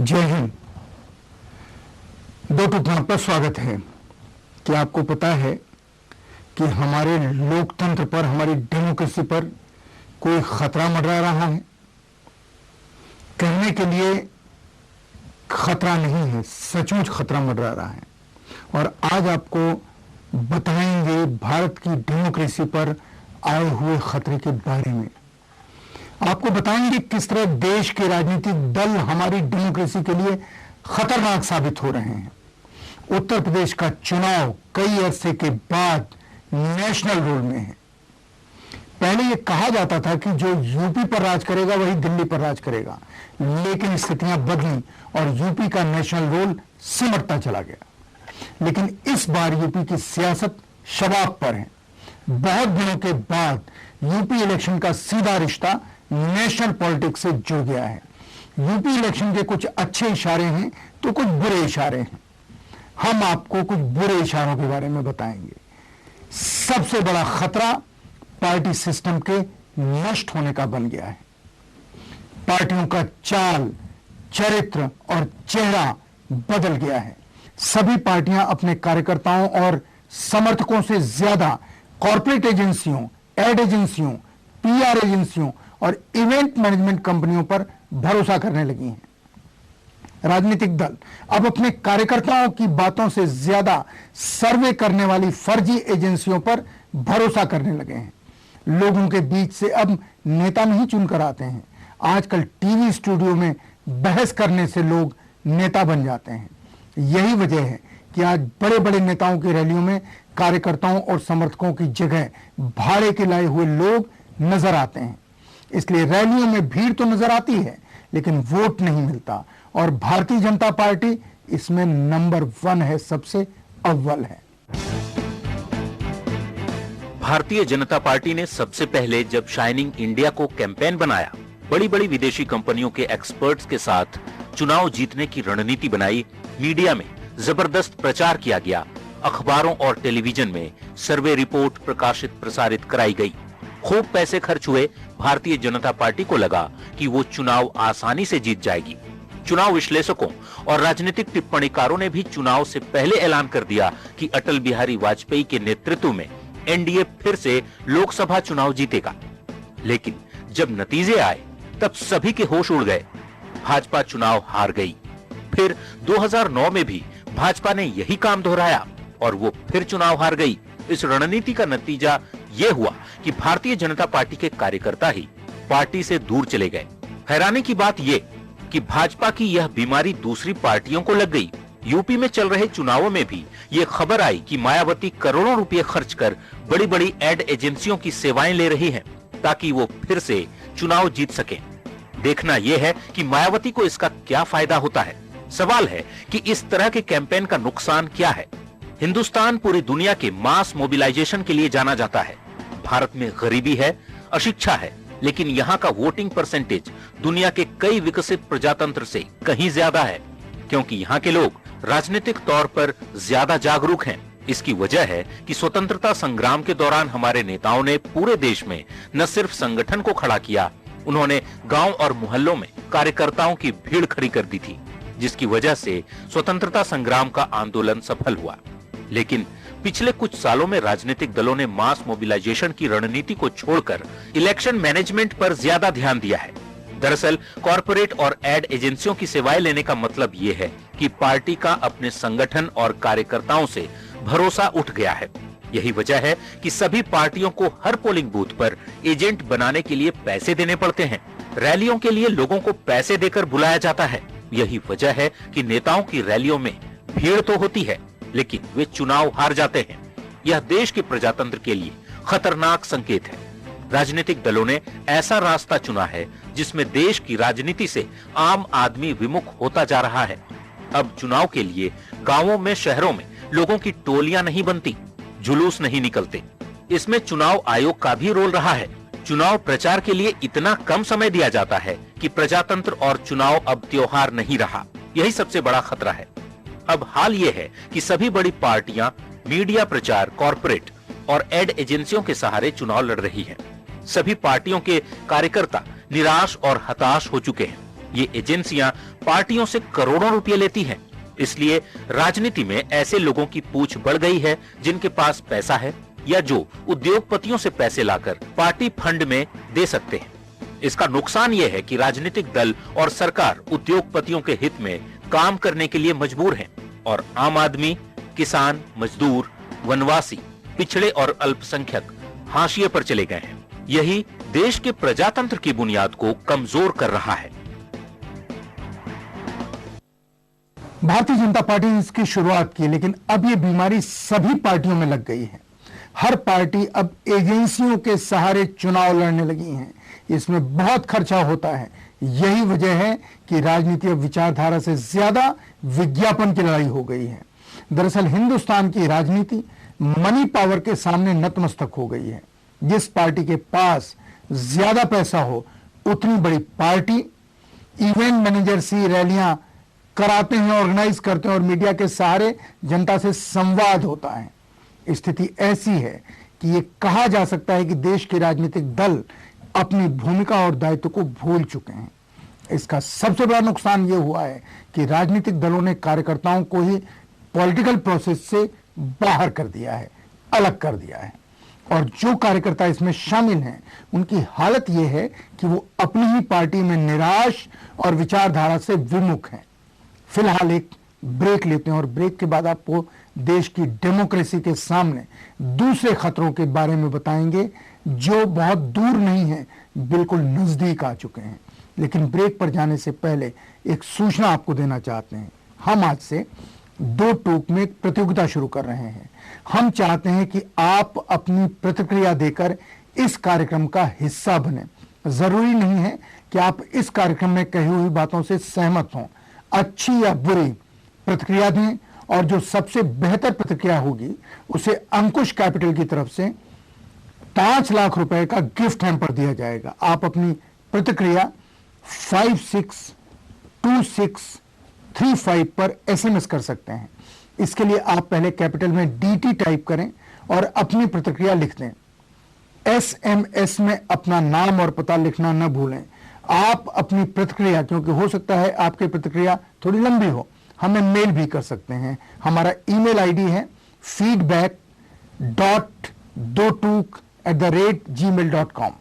जय हिंद। दो टुकड़ों पर स्वागत है। क्या आपको पता है कि हमारे लोकतंत्र पर, हमारी डेमोक्रेसी पर कोई खतरा मंडरा रहा है? कहने के लिए खतरा नहीं है, सचमुच खतरा मंडरा रहा है। और आज आपको बताएंगे भारत की डेमोक्रेसी पर आए हुए खतरे के बारे में। आपको बताएंगे किस तरह देश के राजनीतिक दल हमारी डेमोक्रेसी के लिए खतरनाक साबित हो रहे हैं। उत्तर प्रदेश का चुनाव कई अरसे के बाद नेशनल रोल में है। पहले यह कहा जाता था कि जो यूपी पर राज करेगा वही दिल्ली पर राज करेगा, लेकिन स्थितियां बदली और यूपी का नेशनल रोल सिमटता चला गया। लेकिन इस बार यूपी की सियासत शबाब पर है। बहुत दिनों के बाद यूपी इलेक्शन का सीधा रिश्ता नेशनल पॉलिटिक्स से जुड़ गया है। यूपी इलेक्शन के कुछ अच्छे इशारे हैं तो कुछ बुरे इशारे हैं। हम आपको कुछ बुरे इशारों के बारे में बताएंगे। सबसे बड़ा खतरा पार्टी सिस्टम के नष्ट होने का बन गया है। पार्टियों का चाल, चरित्र और चेहरा बदल गया है। सभी पार्टियां अपने कार्यकर्ताओं और समर्थकों से ज्यादा कॉर्पोरेट एजेंसियों, एड एजेंसियों, पीआर एजेंसियों और इवेंट मैनेजमेंट कंपनियों पर भरोसा करने लगी हैं। राजनीतिक दल अब अपने कार्यकर्ताओं की बातों से ज्यादा सर्वे करने वाली फर्जी एजेंसियों पर भरोसा करने लगे हैं। लोगों के बीच से अब नेता नहीं चुनकर आते हैं। आजकल टीवी स्टूडियो में बहस करने से लोग नेता बन जाते हैं। यही वजह है कि आज बड़े बड़े नेताओं की रैलियों में कार्यकर्ताओं और समर्थकों की जगह भाड़े के लाए हुए लोग नजर आते हैं। इसलिए रैलियों में भीड़ तो नजर आती है, लेकिन वोट नहीं मिलता। और भारतीय जनता पार्टी इसमें नंबर 1 है, सबसे अव्वल है। भारतीय जनता पार्टी ने सबसे पहले जब शाइनिंग इंडिया को कैंपेन बनाया, बड़ी बड़ी विदेशी कंपनियों के एक्सपर्ट्स के साथ चुनाव जीतने की रणनीति बनाई। मीडिया में जबरदस्त प्रचार किया गया। अखबारों और टेलीविजन में सर्वे रिपोर्ट प्रकाशित प्रसारित कराई गई। खूब पैसे खर्च हुए। भारतीय जनता पार्टी को लगा कि वो चुनाव आसानी से जीत जाएगी। चुनाव विश्लेषकों और राजनीतिक टिप्पणीकारों ने भी चुनाव से पहले ऐलान कर दिया कि अटल बिहारी वाजपेयी के नेतृत्व में एनडीए फिर से लोकसभा चुनाव जीतेगा। लेकिन जब नतीजे आए तब सभी के होश उड़ गए। भाजपा चुनाव हार गई। फिर 2009 में भी भाजपा ने यही काम दोहराया और वो फिर चुनाव हार गई। इस रणनीति का नतीजा ये हुआ कि भारतीय जनता पार्टी के कार्यकर्ता ही पार्टी से दूर चले गए। हैरानी की बात ये कि भाजपा की यह बीमारी दूसरी पार्टियों को लग गई। यूपी में चल रहे चुनावों में भी ये खबर आई कि मायावती करोड़ों रुपए खर्च कर बड़ी बड़ी एड एजेंसियों की सेवाएं ले रही हैं ताकि वो फिर से चुनाव जीत सके। देखना यह है कि मायावती को इसका क्या फायदा होता है। सवाल है कि इस तरह के कैंपेन का नुकसान क्या है। हिंदुस्तान पूरी दुनिया के मास मोबिलाइजेशन के लिए जाना जाता है। भारत में गरीबी है, अशिक्षा है, लेकिन यहाँ का वोटिंग परसेंटेज दुनिया के कई विकसित प्रजातंत्र से कहीं ज्यादा है, क्योंकि यहाँ के लोग राजनीतिक तौर पर ज्यादा जागरूक हैं। इसकी वजह है कि स्वतंत्रता संग्राम के दौरान हमारे नेताओं ने पूरे देश में न सिर्फ संगठन को खड़ा किया, उन्होंने गांव और मोहल्लों में कार्यकर्ताओं की भीड़ खड़ी कर दी थी, जिसकी वजह से स्वतंत्रता संग्राम का आंदोलन सफल हुआ। लेकिन पिछले कुछ सालों में राजनीतिक दलों ने मास मोबिलाइजेशन की रणनीति को छोड़कर इलेक्शन मैनेजमेंट पर ज्यादा ध्यान दिया है। दरअसल कॉर्पोरेट और एड एजेंसियों की सेवाएं लेने का मतलब ये है कि पार्टी का अपने संगठन और कार्यकर्ताओं से भरोसा उठ गया है। यही वजह है कि सभी पार्टियों को हर पोलिंग बूथ पर एजेंट बनाने के लिए पैसे देने पड़ते हैं। रैलियों के लिए लोगों को पैसे देकर बुलाया जाता है। यही वजह है कि नेताओं की रैलियों में भीड़ तो होती है, लेकिन वे चुनाव हार जाते हैं। यह देश के प्रजातंत्र के लिए खतरनाक संकेत है। राजनीतिक दलों ने ऐसा रास्ता चुना है जिसमें देश की राजनीति से आम आदमी विमुख होता जा रहा है। अब चुनाव के लिए गांवों में, शहरों में लोगों की टोलियां नहीं बनती, जुलूस नहीं निकलते। इसमें चुनाव आयोग का भी रोल रहा है। चुनाव प्रचार के लिए इतना कम समय दिया जाता है कि प्रजातंत्र और चुनाव अब त्योहार नहीं रहा। यही सबसे बड़ा खतरा है। अब हाल ये है कि सभी बड़ी पार्टियां मीडिया प्रचार, कॉर्पोरेट और एड एजेंसियों के सहारे चुनाव लड़ रही हैं। सभी पार्टियों के कार्यकर्ता निराश और हताश हो चुके हैं। ये एजेंसियां पार्टियों से करोड़ों रुपए लेती हैं। इसलिए राजनीति में ऐसे लोगों की पूछ बढ़ गई है जिनके पास पैसा है या जो उद्योगपतियों से पैसे लाकर पार्टी फंड में दे सकते हैं। इसका नुकसान यह है कि राजनीतिक दल और सरकार उद्योगपतियों के हित में काम करने के लिए मजबूर हैं और आम आदमी, किसान, मजदूर, वनवासी, पिछड़े और अल्पसंख्यक हाशिए पर चले गए हैं। यही देश के प्रजातंत्र की बुनियाद को कमजोर कर रहा है। भारतीय जनता पार्टी ने इसकी शुरुआत की, लेकिन अब यह बीमारी सभी पार्टियों में लग गई है। हर पार्टी अब एजेंसियों के सहारे चुनाव लड़ने लगी हैं। इसमें बहुत खर्चा होता है। यही वजह है कि राजनीति अब विचारधारा से ज्यादा विज्ञापन की लड़ाई हो गई है। दरअसल हिंदुस्तान की राजनीति मनी पावर के सामने नतमस्तक हो गई है। जिस पार्टी के पास ज्यादा पैसा हो उतनी बड़ी पार्टी इवेंट मैनेजर सी रैलियां कराते हैं, ऑर्गेनाइज करते हैं और मीडिया के सहारे जनता से संवाद होता है। स्थिति ऐसी है कि यह कहा जा सकता है कि देश के राजनीतिक दल अपनी भूमिका और दायित्व को भूल चुके हैं। इसका सबसे बड़ा नुकसान यह हुआ है कि राजनीतिक दलों ने कार्यकर्ताओं को ही पॉलिटिकल प्रोसेस से बाहर कर दिया है, अलग कर दिया है। और जो कार्यकर्ता इसमें शामिल हैं उनकी हालत यह है कि वो अपनी ही पार्टी में निराश और विचारधारा से विमुख हैं। फिलहाल एक ब्रेक लेते हैं और ब्रेक के बाद आपको देश की डेमोक्रेसी के सामने दूसरे खतरों के बारे में बताएंगे जो बहुत दूर नहीं है, बिल्कुल नजदीक आ चुके हैं। लेकिन ब्रेक पर जाने से पहले एक सूचना आपको देना चाहते हैं। हम आज से 2 टूक में एक प्रतियोगिता शुरू कर रहे हैं। हम चाहते हैं कि आप अपनी प्रतिक्रिया देकर इस कार्यक्रम का हिस्सा बने। जरूरी नहीं है कि आप इस कार्यक्रम में कही हुई बातों से सहमत हों। अच्छी या बुरी प्रतिक्रिया दें और जो सबसे बेहतर प्रतिक्रिया होगी उसे अंकुश कैपिटल की तरफ से 5 लाख रुपए का गिफ्ट हैम्पर दिया जाएगा। आप अपनी प्रतिक्रिया 562635 पर एसएमएस कर सकते हैं। इसके लिए आप पहले कैपिटल में DT टाइप करें और अपनी प्रतिक्रिया लिख दें। एसएमएस में अपना नाम और पता लिखना न भूलें। आप अपनी प्रतिक्रिया, क्योंकि हो सकता है आपकी प्रतिक्रिया थोड़ी लंबी हो, हमें मेल भी कर सकते हैं। हमारा ईमेल आईडी है feedback.dotuk@gmail.com।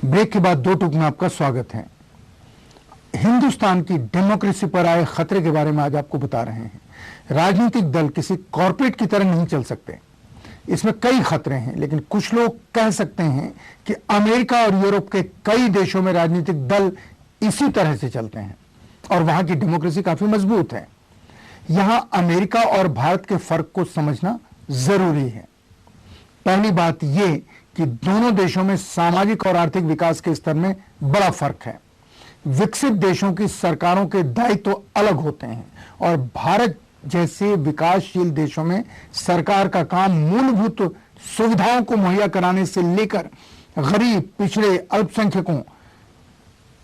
ब्रेक के बाद 2 टूक में आपका स्वागत है। हिंदुस्तान की डेमोक्रेसी पर आए खतरे के बारे में आज आपको बता रहे हैं। राजनीतिक दल किसी कॉरपोरेट की तरह नहीं चल सकते। इसमें कई खतरे हैं, लेकिन कुछ लोग कह सकते हैं कि अमेरिका और यूरोप के कई देशों में राजनीतिक दल इसी तरह से चलते हैं और वहां की डेमोक्रेसी काफी मजबूत है। यहां अमेरिका और भारत के फर्क को समझना जरूरी है। पहली बात यह कि दोनों देशों में सामाजिक और आर्थिक विकास के स्तर में बड़ा फर्क है। विकसित देशों की सरकारों के दायित्व अलग होते हैं और भारत जैसे विकासशील देशों में सरकार का काम मूलभूत सुविधाओं को मुहैया कराने से लेकर गरीब, पिछड़े, अल्पसंख्यकों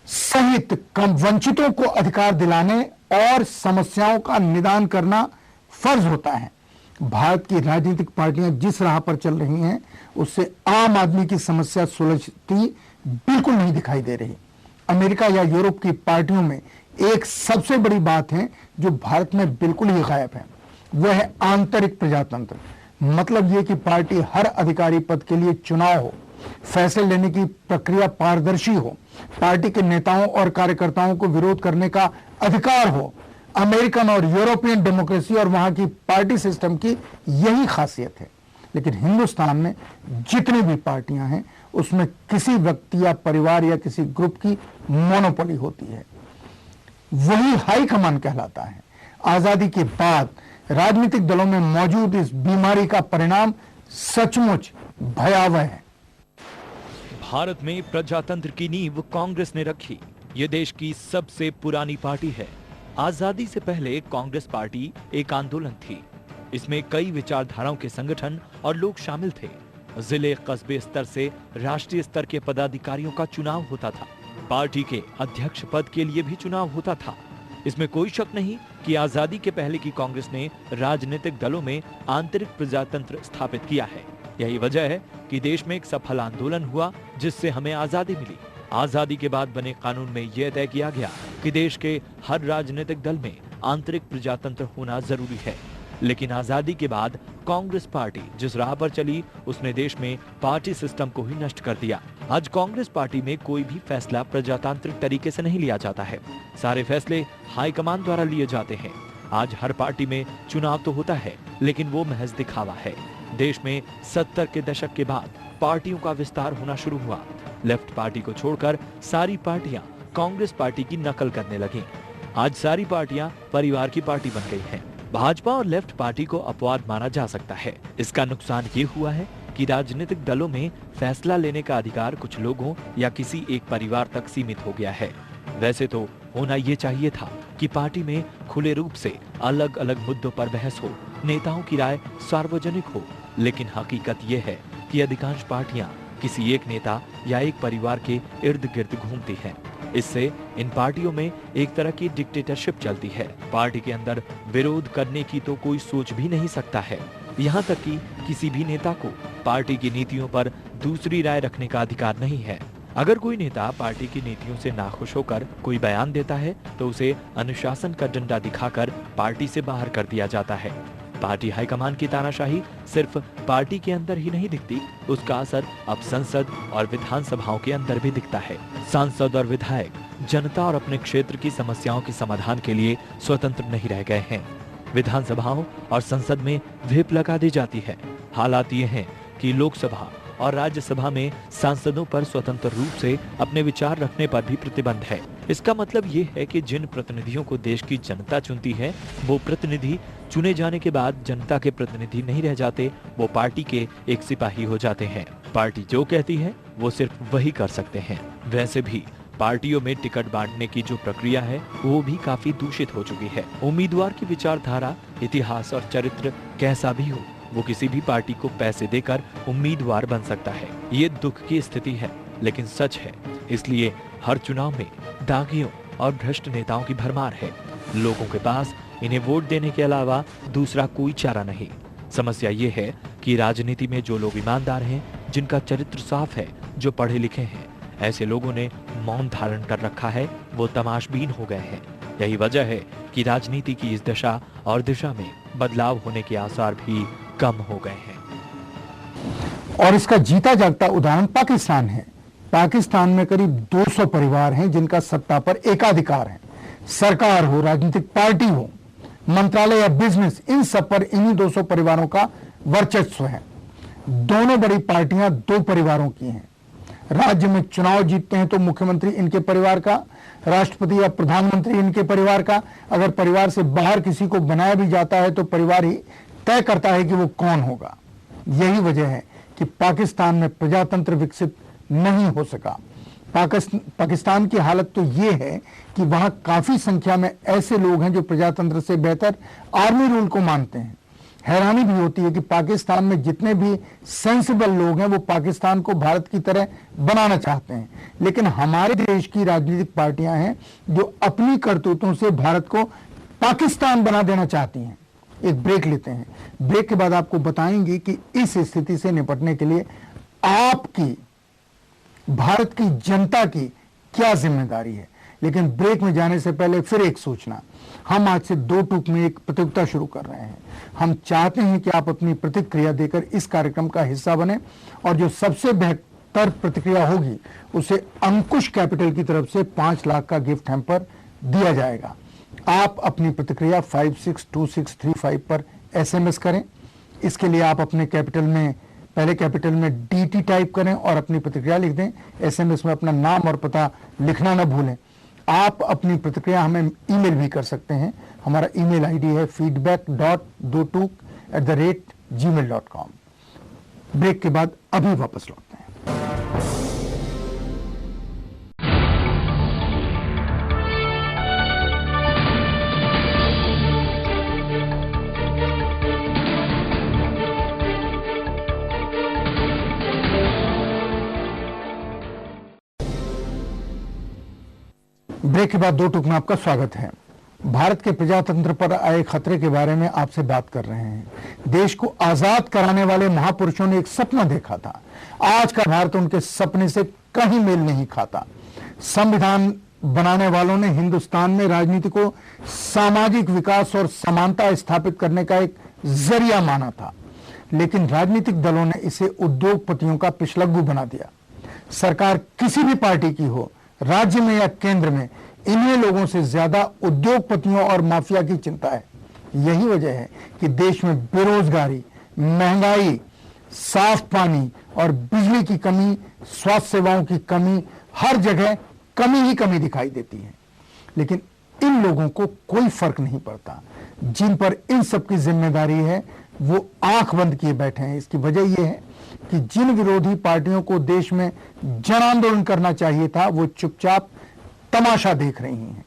सहित कम वंचितों को अधिकार दिलाने और समस्याओं का निदान करना फर्ज होता है। भारत की राजनीतिक पार्टियां जिस राह पर चल रही हैं उससे आम आदमी की समस्या सुलझती बिल्कुल नहीं दिखाई दे रही। अमेरिका या यूरोप की पार्टियों में एक सबसे बड़ी बात है जो भारत में बिल्कुल ही गायब है, वह है आंतरिक प्रजातंत्र। मतलब यह कि पार्टी हर अधिकारी पद के लिए चुनाव हो, फैसले लेने की प्रक्रिया पारदर्शी हो, पार्टी के नेताओं और कार्यकर्ताओं को विरोध करने का अधिकार हो। अमेरिकन और यूरोपियन डेमोक्रेसी और वहां की पार्टी सिस्टम की यही खासियत है। लेकिन हिंदुस्तान में जितनी भी पार्टियां हैं उसमें किसी व्यक्ति या परिवार या किसी ग्रुप की मोनोपोली होती है, वही हाई कमान कहलाता है। आजादी के बाद राजनीतिक दलों में मौजूद इस बीमारी का परिणाम सचमुच भयावह है। भारत में प्रजातंत्र की नींव कांग्रेस ने रखी। ये देश की सबसे पुरानी पार्टी है। आजादी से पहले कांग्रेस पार्टी एक आंदोलन थी। इसमें कई विचारधाराओं के संगठन और लोग शामिल थे। जिले कस्बे स्तर से राष्ट्रीय स्तर के पदाधिकारियों का चुनाव होता था। पार्टी के अध्यक्ष पद के लिए भी चुनाव होता था। इसमें कोई शक नहीं कि आजादी के पहले की कांग्रेस ने राजनीतिक दलों में आंतरिक प्रजातंत्र स्थापित किया है। यही वजह है कि देश में एक सफल आंदोलन हुआ जिससे हमें आजादी मिली। आजादी के बाद बने कानून में यह तय किया गया कि देश के हर राजनीतिक दल में आंतरिक प्रजातंत्र होना जरूरी है। लेकिन आजादी के बाद कांग्रेस पार्टी जिस राह पर चली उसने देश में पार्टी सिस्टम को ही नष्ट कर दिया। आज कांग्रेस पार्टी में कोई भी फैसला प्रजातांत्रिक तरीके से नहीं लिया जाता है। सारे फैसले हाईकमान द्वारा लिए जाते हैं। आज हर पार्टी में चुनाव तो होता है लेकिन वो महज दिखावा है। देश में 70 के दशक के बाद पार्टियों का विस्तार होना शुरू हुआ। लेफ्ट पार्टी को छोड़कर सारी पार्टियां कांग्रेस पार्टी की नकल करने लगी। आज सारी पार्टियां परिवार की पार्टी बन गई हैं। भाजपा और लेफ्ट पार्टी को अपवाद माना जा सकता है। इसका नुकसान ये हुआ है कि राजनीतिक दलों में फैसला लेने का अधिकार कुछ लोगों या किसी एक परिवार तक सीमित हो गया है। वैसे तो होना ये चाहिए था कि पार्टी में खुले रूप से अलग अलग मुद्दों पर बहस हो, नेताओं की राय सार्वजनिक हो, लेकिन हकीकत ये है कि अधिकांश पार्टियां किसी एक नेता या एक परिवार के इर्द गिर्द घूमती हैं। इससे इन पार्टियों में एक तरह की डिक्टेटरशिप चलती है। पार्टी के अंदर विरोध करने की तो कोई सोच भी नहीं सकता है। यहाँ तक कि किसी भी नेता को पार्टी की नीतियों पर दूसरी राय रखने का अधिकार नहीं है। अगर कोई नेता पार्टी की नीतियों से नाखुश होकर कोई बयान देता है तो उसे अनुशासन का डंडा दिखाकर पार्टी से बाहर कर दिया जाता है। पार्टी हाईकमान की तानाशाही सिर्फ पार्टी के अंदर ही नहीं दिखती, उसका असर अब संसद और विधानसभाओं के अंदर भी दिखता है। सांसद और विधायक जनता और अपने क्षेत्र की समस्याओं के समाधान के लिए स्वतंत्र नहीं रह गए हैं। विधानसभाओं और संसद में व्हिप लगा दी जाती है। हालात ये हैं कि लोकसभा और राज्यसभा में सांसदों पर स्वतंत्र रूप से अपने विचार रखने पर भी प्रतिबंध है। इसका मतलब ये है कि जिन प्रतिनिधियों को देश की जनता चुनती है वो प्रतिनिधि चुने जाने के बाद जनता के प्रतिनिधि नहीं रह जाते, वो पार्टी के एक सिपाही हो जाते हैं। पार्टी जो कहती है वो सिर्फ वही कर सकते हैं। वैसे भी पार्टियों में टिकट बांटने की जो प्रक्रिया है वो भी काफी दूषित हो चुकी है। उम्मीदवार की विचारधारा, इतिहास और चरित्र कैसा भी हो, वो किसी भी पार्टी को पैसे देकर उम्मीदवार बन सकता है। ये दुख की स्थिति है लेकिन सच है। इसलिए हर चुनाव में दागियों और भ्रष्ट नेताओं की भरमार है। लोगों के पास इन्हें वोट देने के अलावा दूसरा कोई चारा नहीं। समस्या ये है कि राजनीति में जो लोग ईमानदार हैं, जिनका चरित्र साफ है, जो पढ़े लिखे हैं, ऐसे लोगों ने मौन धारण कर रखा है, वो तमाशबीन हो गए हैं। यही वजह है कि राजनीति की इस दशा और दिशा में बदलाव होने के आसार भी कम हो गए हैं। और इसका जीता जागता उदाहरण पाकिस्तान है। पाकिस्तान में करीब 200 परिवार हैं जिनका सत्ता पर एकाधिकार है। सरकार हो, राजनीतिक पार्टी हो, मंत्रालय या बिजनेस, इन सब पर इन्हीं 200 परिवारों का वर्चस्व है। दोनों बड़ी पार्टियां दो परिवारों की हैं। राज्य में चुनाव जीतते हैं तो मुख्यमंत्री इनके परिवार का, राष्ट्रपति या प्रधानमंत्री इनके परिवार का। अगर परिवार से बाहर किसी को बनाया भी जाता है तो परिवार ही तय करता है कि वो कौन होगा। यही वजह है कि पाकिस्तान में प्रजातंत्र विकसित नहीं हो सका। पाकिस्तान की हालत तो ये है कि वहां काफी संख्या में ऐसे लोग हैं जो प्रजातंत्र से बेहतर आर्मी रूल को मानते हैं। हैरानी भी होती है कि पाकिस्तान में जितने भी सेंसिबल लोग हैं वो पाकिस्तान को भारत की तरह बनाना चाहते हैं, लेकिन हमारे देश की राजनीतिक पार्टियां हैं जो अपनी करतूतों से भारत को पाकिस्तान बना देना चाहती हैं। एक ब्रेक लेते हैं। ब्रेक के बाद आपको बताएंगे कि इस स्थिति से निपटने के लिए आपकी, भारत की जनता की क्या जिम्मेदारी है। लेकिन ब्रेक में जाने से पहले फिर एक सूचना। हम आज से 2 टूक में एक प्रतियोगिता शुरू कर रहे हैं। हम चाहते हैं कि आप अपनी प्रतिक्रिया देकर इस कार्यक्रम का हिस्सा बने और जो सबसे बेहतर प्रतिक्रिया होगी उसे अंकुश कैपिटल की तरफ से 5 लाख का गिफ्ट हैम्पर दिया जाएगा। आप अपनी प्रतिक्रिया 562635 पर SMS करें। इसके लिए आप अपने कैपिटल में, पहले कैपिटल में DT टाइप करें और अपनी प्रतिक्रिया लिख दें। SMS में अपना नाम और पता लिखना न भूलें। आप अपनी प्रतिक्रिया हमें ईमेल भी कर सकते हैं। हमारा ईमेल ID है feedback.dotuk@gmail.com। ब्रेक के बाद अभी वापस लौटते हैं। ब्रेक के बाद दो टूक में आपका स्वागत है। भारत के प्रजातंत्र पर आए खतरे के बारे में आपसे बात कर रहे हैं। देश को आजाद कराने वाले महापुरुषों ने एक सपना देखा था। आज का भारत उनके सपने से कहीं मेल नहीं खाता। संविधान बनाने वालों ने हिंदुस्तान में राजनीति को सामाजिक विकास और समानता स्थापित करने का एक जरिया माना था, लेकिन राजनीतिक दलों ने इसे उद्योगपतियों का पिछलग्गू बना दिया। सरकार किसी भी पार्टी की हो, राज्य में या केंद्र में, इन्हीं लोगों से ज्यादा उद्योगपतियों और माफिया की चिंता है। यही वजह है कि देश में बेरोजगारी, महंगाई, साफ पानी और बिजली की कमी, स्वास्थ्य सेवाओं की कमी, हर जगह कमी ही कमी दिखाई देती है। लेकिन इन लोगों को कोई फर्क नहीं पड़ता। जिन पर इन सब की जिम्मेदारी है वो आंख बंद किए बैठे हैं। इसकी वजह यह है कि जिन विरोधी पार्टियों को देश में जन आंदोलन करना चाहिए था, वो चुपचाप तमाशा देख रही हैं।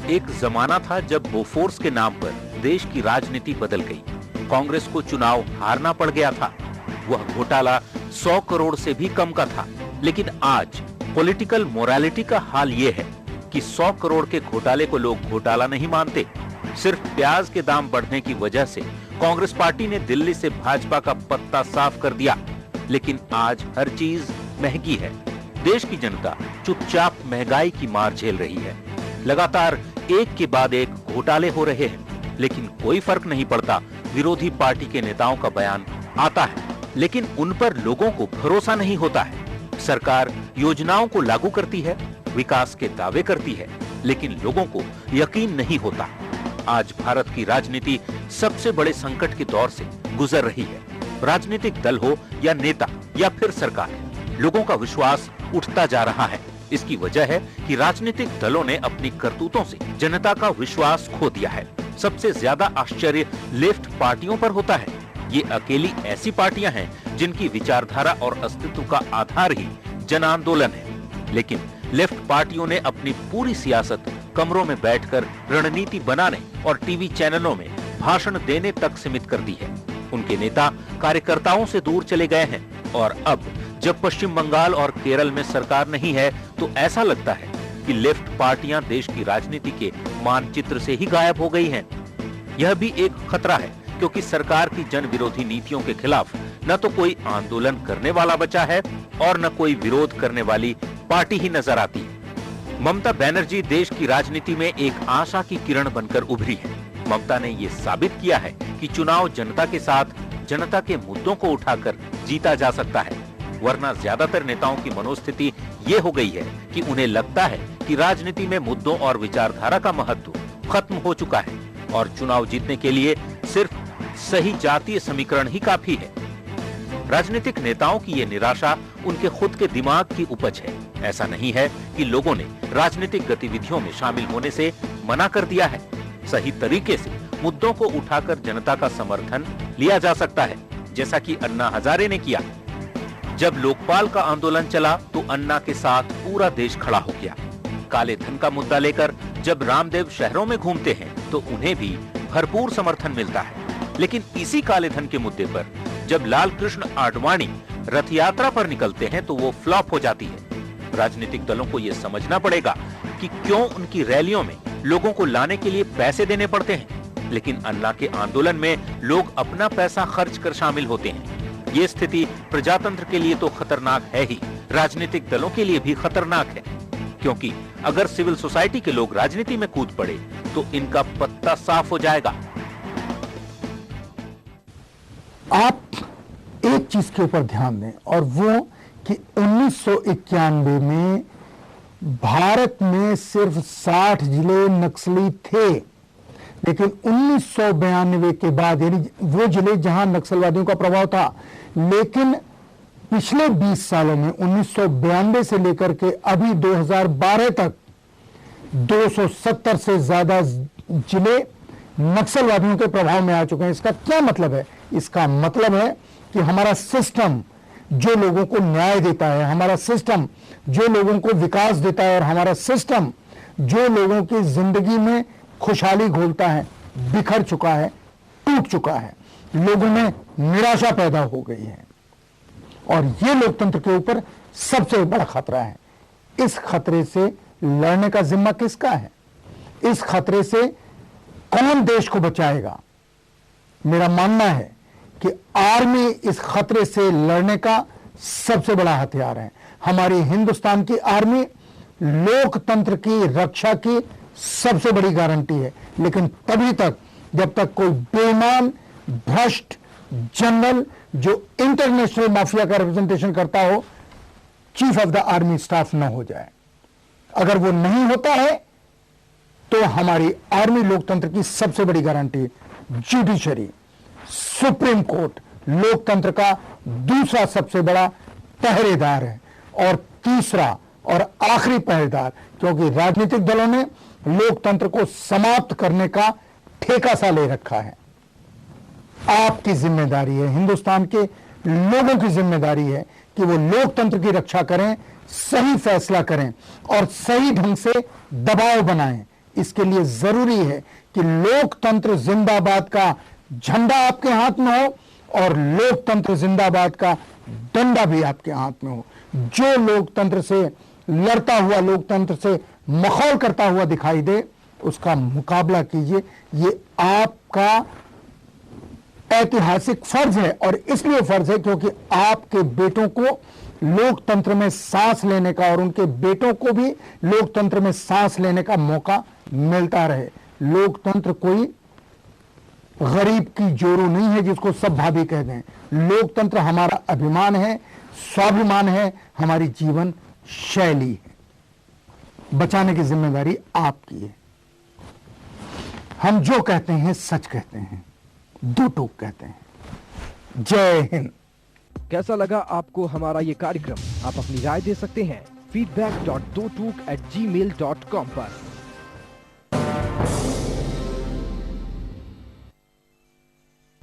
एक जमाना था जब बोफोर्स के नाम पर देश की राजनीति बदल गई। कांग्रेस को चुनाव हारना पड़ गया था। वह घोटाला 100 करोड़ से भी कम का था। लेकिन आज पॉलिटिकल मोरालिटी का हाल यह है कि 100 करोड़ के घोटाले को लोग घोटाला नहीं मानते। सिर्फ प्याज के दाम बढ़ने की वजह से कांग्रेस पार्टी ने दिल्ली से भाजपा का पत्ता साफ कर दिया। लेकिन आज हर चीज महंगी है। देश की जनता चुपचाप महंगाई की मार झेल रही है। लगातार एक के बाद एक घोटाले हो रहे हैं, लेकिन कोई फर्क नहीं पड़ता। विरोधी पार्टी के नेताओं का बयान आता है, लेकिन उन पर लोगों को भरोसा नहीं होता है। सरकार योजनाओं को लागू करती है, विकास के दावे करती है, लेकिन लोगों को यकीन नहीं होता। आज भारत की राजनीति सबसे बड़े संकट के दौर से गुजर रही है। राजनीतिक दल हो या नेता या फिर सरकार, लोगों का विश्वास उठता जा रहा है। इसकी वजह है कि राजनीतिक दलों ने अपनी करतूतों से जनता का विश्वास खो दिया है। सबसे ज्यादा आश्चर्य लेफ्ट पार्टियों पर होता है। ये अकेली ऐसी पार्टियां हैं जिनकी विचारधारा और अस्तित्व का आधार ही जन आंदोलन है। लेकिन लेफ्ट पार्टियों ने अपनी पूरी सियासत कमरों में बैठकर रणनीति बनाने और टीवी चैनलों में भाषण देने तक सीमित कर दी है। उनके नेता कार्यकर्ताओं से दूर चले गए हैं और अब जब पश्चिम बंगाल और केरल में सरकार नहीं है तो ऐसा लगता है कि लेफ्ट पार्टियां देश की राजनीति के मानचित्र से ही गायब हो गई हैं। यह भी एक खतरा है, क्योंकि सरकार की जन विरोधी नीतियों के खिलाफ न तो कोई आंदोलन करने वाला बचा है और न कोई विरोध करने वाली पार्टी ही नजर आती है। ममता बनर्जी देश की राजनीति में एक आशा की किरण बनकर उभरी है। ममता ने ये साबित किया है कि चुनाव जनता के साथ, जनता के मुद्दों को उठाकर जीता जा सकता है। वरना ज्यादातर नेताओं की मनोस्थिति ये हो गई है कि उन्हें लगता है कि राजनीति में मुद्दों और विचारधारा का महत्व खत्म हो चुका है और चुनाव जीतने के लिए सिर्फ सही जातीय समीकरण ही काफी है। राजनीतिक नेताओं की ये निराशा उनके खुद के दिमाग की उपज है। ऐसा नहीं है कि लोगों ने राजनीतिक गतिविधियों में शामिल होने से मना कर दिया है। सही तरीके से मुद्दों को उठाकर जनता का समर्थन लिया जा सकता है, जैसा कि अन्ना हजारे ने किया। जब लोकपाल का आंदोलन चला तो अन्ना के साथ पूरा देश खड़ा हो गया। काले धन का मुद्दा लेकर जब रामदेव शहरों में घूमते हैं तो उन्हें भी भरपूर समर्थन मिलता है। लेकिन इसी काले धन के मुद्दे पर जब लाल कृष्ण आडवाणी रथ यात्रा पर निकलते हैं तो वो फ्लॉप हो जाती है। राजनीतिक दलों को ये समझना पड़ेगा कि क्यों उनकी रैलियों में लोगों को लाने के लिए पैसे देने पड़ते हैं, लेकिन अन्ना के आंदोलन में लोग अपना पैसा खर्च कर शामिल होते हैं। ये स्थिति प्रजातंत्र के लिए तो खतरनाक है ही, राजनीतिक दलों के लिए भी खतरनाक है, क्योंकि अगर सिविल सोसाइटी के लोग राजनीति में कूद पड़े तो इनका पत्ता साफ हो जाएगा। आप एक चीज के ऊपर ध्यान दें, और वो कि 1991 में भारत में सिर्फ 60 जिले नक्सली थे, लेकिन 1992 के बाद, यानी वो जिले जहां नक्सलवादियों का प्रभाव था, लेकिन पिछले 20 सालों में 1992 से लेकर के अभी 2012 तक 270 से ज्यादा जिले नक्सलवादियों के प्रभाव में आ चुके हैं। इसका क्या मतलब है? इसका मतलब है कि हमारा सिस्टम जो लोगों को न्याय देता है, हमारा सिस्टम जो लोगों को विकास देता है, और हमारा सिस्टम जो लोगों की जिंदगी में खुशहाली घोलता है, बिखर चुका है, टूट चुका है। लोगों में निराशा पैदा हो गई है, और ये लोकतंत्र के ऊपर सबसे बड़ा खतरा है। इस खतरे से लड़ने का जिम्मा किसका है? इस खतरे से कौन देश को बचाएगा? मेरा मानना है कि आर्मी इस खतरे से लड़ने का सबसे बड़ा हथियार है। हमारी हिंदुस्तान की आर्मी लोकतंत्र की रक्षा की सबसे बड़ी गारंटी है, लेकिन तभी तक जब तक कोई बेईमान भ्रष्ट जनरल जो इंटरनेशनल माफिया का रिप्रेजेंटेशन करता हो chief of the army staff न हो जाए। अगर वो नहीं होता है तो हमारी आर्मी लोकतंत्र की सबसे बड़ी गारंटी, जुडिशरी, सुप्रीम कोर्ट लोकतंत्र का दूसरा सबसे बड़ा पहरेदार है, और तीसरा और आखिरी पहरेदार, क्योंकि राजनीतिक दलों ने लोकतंत्र को समाप्त करने का ठेका सा ले रखा है। आपकी जिम्मेदारी है, हिंदुस्तान के लोगों की जिम्मेदारी है कि वो लोकतंत्र की रक्षा करें, सही फैसला करें और सही ढंग से दबाव बनाएं। इसके लिए जरूरी है कि लोकतंत्र जिंदाबाद का झंडा आपके हाथ में हो और लोकतंत्र जिंदाबाद का डंडा भी आपके हाथ में हो। जो लोकतंत्र से लड़ता हुआ, लोकतंत्र से मखौल करता हुआ दिखाई दे, उसका मुकाबला कीजिए। ये आपका ऐतिहासिक फर्ज है, और इसलिए फर्ज है क्योंकि आपके बेटों को लोकतंत्र में सांस लेने का और उनके बेटों को भी लोकतंत्र में सांस लेने का मौका मिलता रहे। लोकतंत्र कोई गरीब की जोरू नहीं है जिसको सब भाभी कह दें। लोकतंत्र हमारा अभिमान है, स्वाभिमान है, हमारी जीवन शैली है। बचाने की जिम्मेदारी आपकी है। हम जो कहते हैं सच कहते हैं, दो टूक कहते हैं। जय हिंद। कैसा लगा आपको हमारा ये कार्यक्रम? आप अपनी राय दे सकते हैं feedback.dotook@gmail.com पर।